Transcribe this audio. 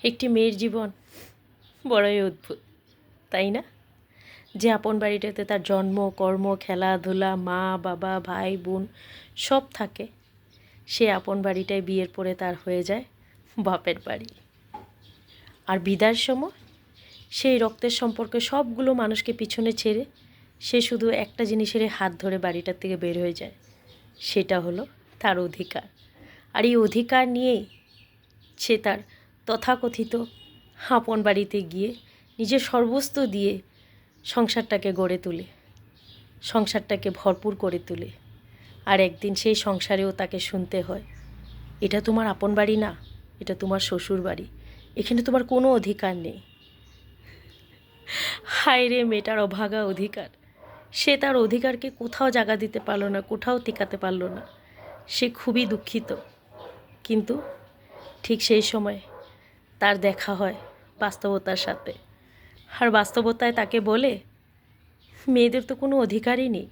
একটি মেয়ের জীবন বড়ই অদ্ভুত, তাই না? যে আপন বাড়িটাতে তার জন্ম, কর্ম, খেলাধুলা, মা বাবা, ভাই বোন সব থাকে, সে আপন বাড়িটায় বিয়ের পরে তার হয়ে যায় বাপের বাড়ি। আর বিদায়ের সময় সেই রক্তের সম্পর্কে সবগুলো মানুষকে পিছনে ছেড়ে সে শুধু একটা জিনিসের হাত ধরে বাড়িটার থেকে বের হয়ে যায়, সেটা হলো তার অধিকার। আর এই অধিকার নিয়েই সে তার তথাকথিত আপন বাড়িতে গিয়ে নিজের সর্বস্ব দিয়ে সংসারটাকে গড়ে তোলে, সংসারটাকে ভরপুর করে তোলে। আর একদিন সেই সংসারেও তাকে শুনতে হয়, এটা তোমার আপন বাড়ি না, এটা তোমার শ্বশুর বাড়ি, এখানে তোমার কোনো অধিকার নেই। হায় রে মেয়েটার অভাগা অধিকার! সে তার অধিকারকে কোথাও জায়গা দিতে পারলো না, কোথাও টিকাতে পারলো না। সে খুবই দুঃখিত। কিন্তু ঠিক সেই সময় তার দেখা হয় বাস্তবতার সাথে। আর বাস্তবতায় তাকে বলে, মেয়েদের তো কোনো অধিকারই নেই,